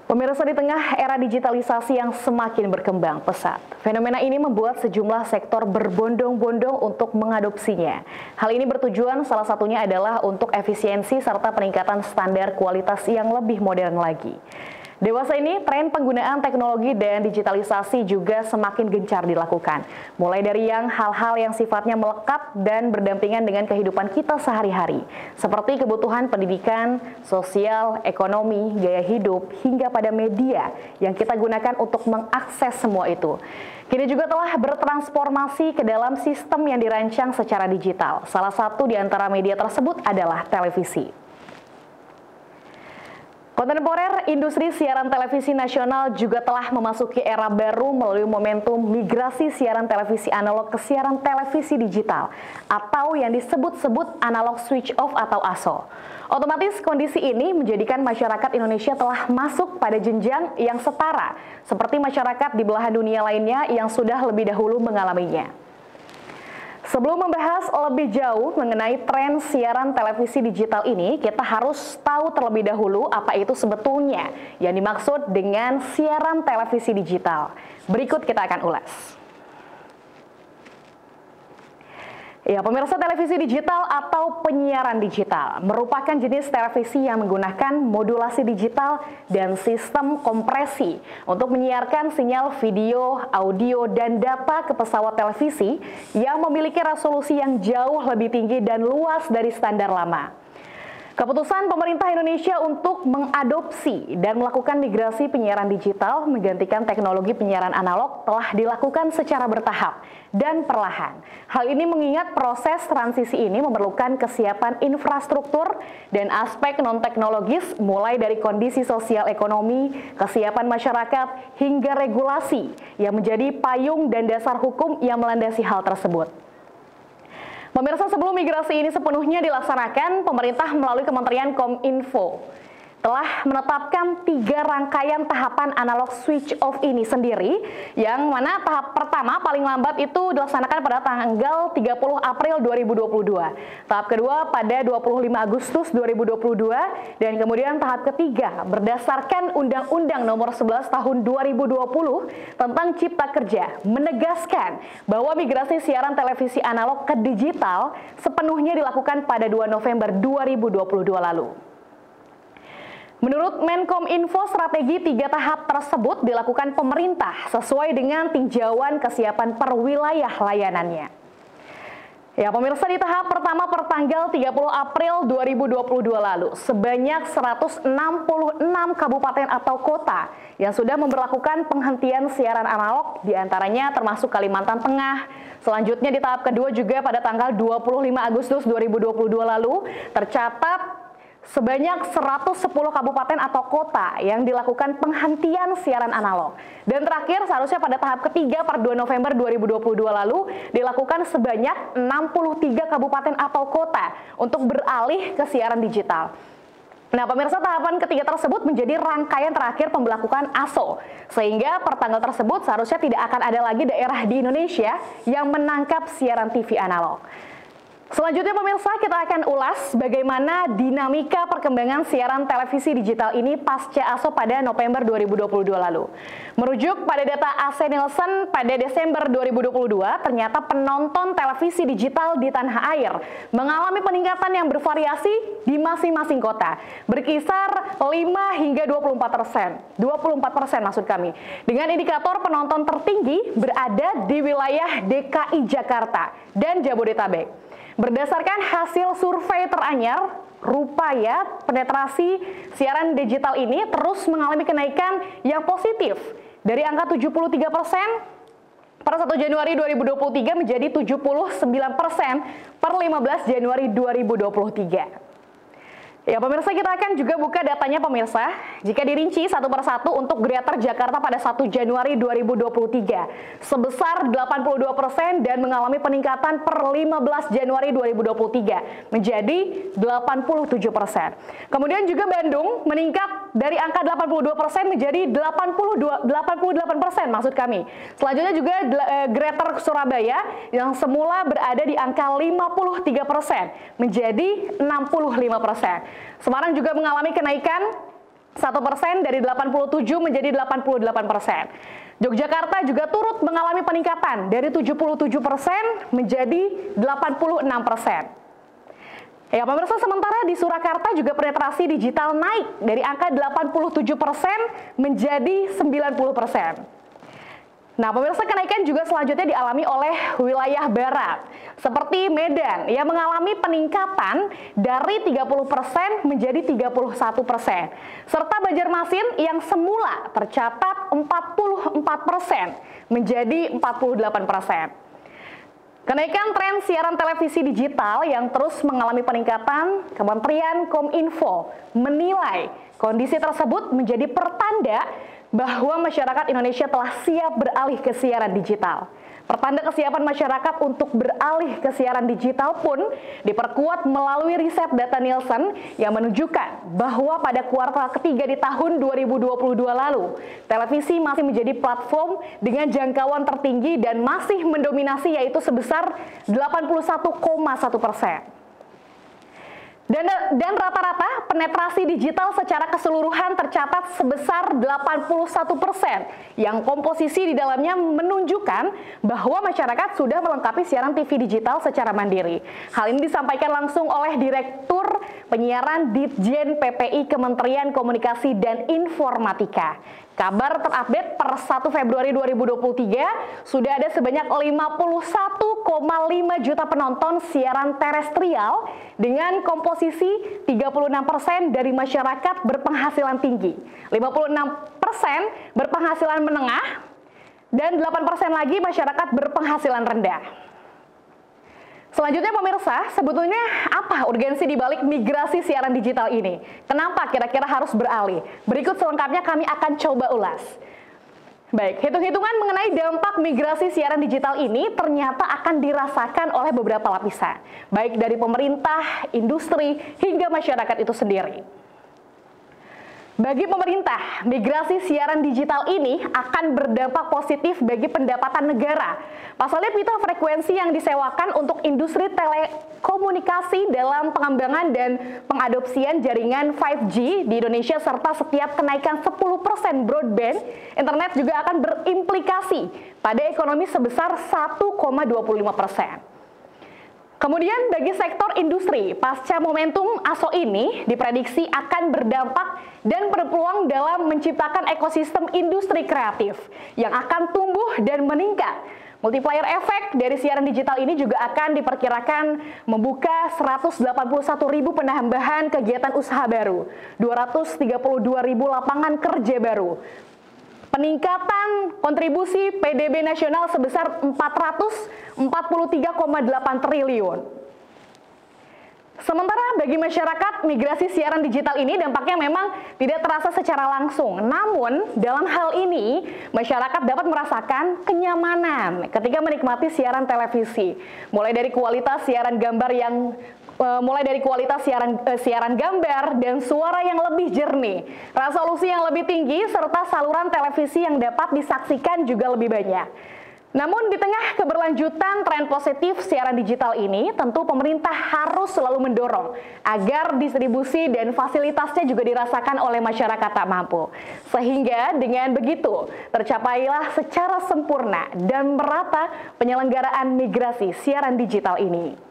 Pemirsa, di tengah era digitalisasi yang semakin berkembang pesat, fenomena ini membuat sejumlah sektor berbondong-bondong untuk mengadopsinya. Hal ini bertujuan salah satunya adalah untuk efisiensi serta peningkatan standar kualitas yang lebih modern lagi. Dewasa ini, tren penggunaan teknologi dan digitalisasi juga semakin gencar dilakukan. Mulai dari hal-hal yang sifatnya melekat dan berdampingan dengan kehidupan kita sehari-hari, seperti kebutuhan pendidikan, sosial, ekonomi, gaya hidup, hingga pada media yang kita gunakan untuk mengakses semua itu. Kini juga telah bertransformasi ke dalam sistem yang dirancang secara digital. Salah satu di antara media tersebut adalah televisi. Kontemporer industri siaran televisi nasional juga telah memasuki era baru melalui momentum migrasi siaran televisi analog ke siaran televisi digital atau yang disebut-sebut analog switch off atau ASO. Otomatis kondisi ini menjadikan masyarakat Indonesia telah masuk pada jenjang yang setara seperti masyarakat di belahan dunia lainnya yang sudah lebih dahulu mengalaminya. Sebelum membahas lebih jauh mengenai tren siaran televisi digital ini, kita harus tahu terlebih dahulu apa itu sebetulnya yang dimaksud dengan siaran televisi digital. Berikut kita akan ulas. Ya, pemirsa, televisi digital atau penyiaran digital merupakan jenis televisi yang menggunakan modulasi digital dan sistem kompresi untuk menyiarkan sinyal video, audio, dan data ke pesawat televisi yang memiliki resolusi yang jauh lebih tinggi dan luas dari standar lama. Keputusan pemerintah Indonesia untuk mengadopsi dan melakukan migrasi penyiaran digital menggantikan teknologi penyiaran analog telah dilakukan secara bertahap dan perlahan. Hal ini mengingat proses transisi ini memerlukan kesiapan infrastruktur dan aspek non-teknologis mulai dari kondisi sosial ekonomi, kesiapan masyarakat, hingga regulasi yang menjadi payung dan dasar hukum yang melandasi hal tersebut. Pemirsa, sebelum migrasi ini sepenuhnya dilaksanakan, pemerintah melalui Kementerian Kominfo telah menetapkan 3 rangkaian tahapan analog switch off ini sendiri, yang mana tahap pertama paling lambat itu dilaksanakan pada tanggal 30 April 2022, tahap kedua pada 25 Agustus 2022, dan kemudian tahap ketiga berdasarkan Undang-Undang Nomor 11 Tahun 2020 tentang Cipta Kerja menegaskan bahwa migrasi siaran televisi analog ke digital sepenuhnya dilakukan pada 2 November 2022 lalu. Menurut Menkominfo, strategi 3 tahap tersebut dilakukan pemerintah sesuai dengan tinjauan kesiapan per wilayah layanannya. Ya, pemirsa, di tahap pertama pertanggal 30 April 2022 lalu, sebanyak 166 kabupaten atau kota yang sudah memberlakukan penghentian siaran analog, diantaranya termasuk Kalimantan Tengah. Selanjutnya di tahap kedua juga pada tanggal 25 Agustus 2022 lalu, tercatat sebanyak 110 kabupaten atau kota yang dilakukan penghentian siaran analog. Dan terakhir, seharusnya pada tahap ketiga per 2 November 2022 lalu dilakukan sebanyak 63 kabupaten atau kota untuk beralih ke siaran digital. Nah, pemirsa, tahapan ketiga tersebut menjadi rangkaian terakhir pembelakukan ASO, sehingga per tanggal tersebut seharusnya tidak akan ada lagi daerah di Indonesia yang menangkap siaran TV analog. Selanjutnya, pemirsa, kita akan ulas bagaimana dinamika perkembangan siaran televisi digital ini pasca ASO pada November 2022 lalu. Merujuk pada data AC Nielsen pada Desember 2022, ternyata penonton televisi digital di tanah air mengalami peningkatan yang bervariasi di masing-masing kota, berkisar 5 hingga 24%. 24% maksud kami. Dengan indikator penonton tertinggi berada di wilayah DKI Jakarta dan Jabodetabek. Berdasarkan hasil survei teranyar, rupanya penetrasi siaran digital ini terus mengalami kenaikan yang positif dari angka 73% per 1 Januari 2023 menjadi 79% per 15 Januari 2023. Ya, pemirsa, kita akan juga buka datanya, pemirsa. Jika dirinci satu persatu untuk Greater Jakarta pada 1 Januari 2023 sebesar 82% dan mengalami peningkatan per 15 Januari 2023 menjadi 87%. Kemudian juga Bandung meningkat dari angka 82% menjadi 88% maksud kami. Selanjutnya juga Greater Surabaya yang semula berada di angka 53% menjadi 65%. Semarang juga mengalami kenaikan 1% dari 87 menjadi 88%. Yogyakarta juga turut mengalami peningkatan dari 77% menjadi 86%. Ya, pemirsa, sementara di Surakarta juga penetrasi digital naik dari angka 87% menjadi 90%. Nah, pemirsa, kenaikan juga selanjutnya dialami oleh wilayah barat, seperti Medan yang mengalami peningkatan dari 30% menjadi 31%, serta Banjarmasin yang semula tercatat 44% menjadi 48%. Kenaikan tren siaran televisi digital yang terus mengalami peningkatan, Kementerian Kominfo menilai kondisi tersebut menjadi pertanda bahwa masyarakat Indonesia telah siap beralih ke siaran digital. Pertanda kesiapan masyarakat untuk beralih ke siaran digital pun diperkuat melalui riset data Nielsen yang menunjukkan bahwa pada kuartal ketiga di tahun 2022 lalu, televisi masih menjadi platform dengan jangkauan tertinggi dan masih mendominasi, yaitu sebesar 81,1%. Dan rata-rata penetrasi digital secara keseluruhan tercatat sebesar 81%, yang komposisi di dalamnya menunjukkan bahwa masyarakat sudah melengkapi siaran TV digital secara mandiri. Hal ini disampaikan langsung oleh Direktur Penyiaran Ditjen PPI Kementerian Komunikasi dan Informatika. Kabar terupdate per 1 Februari 2023, sudah ada sebanyak 51,5 juta penonton siaran terestrial dengan komposisi 36% dari masyarakat berpenghasilan tinggi, 56% berpenghasilan menengah, dan 8% lagi masyarakat berpenghasilan rendah. Selanjutnya, pemirsa, sebetulnya apa urgensi dibalik migrasi siaran digital ini? Kenapa kira-kira harus beralih? Berikut selengkapnya kami akan coba ulas. Baik, hitung-hitungan mengenai dampak migrasi siaran digital ini ternyata akan dirasakan oleh beberapa lapisan, baik dari pemerintah, industri, hingga masyarakat itu sendiri. Bagi pemerintah, migrasi siaran digital ini akan berdampak positif bagi pendapatan negara. Pasalnya pita frekuensi yang disewakan untuk industri telekomunikasi dalam pengembangan dan pengadopsian jaringan 5G di Indonesia serta setiap kenaikan 10% broadband internet juga akan berimplikasi pada ekonomi sebesar 1,25%. Kemudian bagi sektor industri, pasca momentum ASO ini diprediksi akan berdampak dan berpeluang dalam menciptakan ekosistem industri kreatif yang akan tumbuh dan meningkat. Multiplier efek dari siaran digital ini juga akan diperkirakan membuka 181.000 penambahan kegiatan usaha baru, 232.000 lapangan kerja baru, peningkatan kontribusi PDB nasional sebesar 443,8 triliun. Sementara bagi masyarakat, migrasi siaran digital ini dampaknya memang tidak terasa secara langsung. Namun, dalam hal ini, masyarakat dapat merasakan kenyamanan ketika menikmati siaran televisi. Mulai dari kualitas siaran gambar dan suara yang lebih jernih, resolusi yang lebih tinggi, serta saluran televisi yang dapat disaksikan juga lebih banyak. Namun di tengah keberlanjutan tren positif siaran digital ini, tentu pemerintah harus selalu mendorong agar distribusi dan fasilitasnya juga dirasakan oleh masyarakat tak mampu. Sehingga dengan begitu tercapailah secara sempurna dan merata penyelenggaraan migrasi siaran digital ini.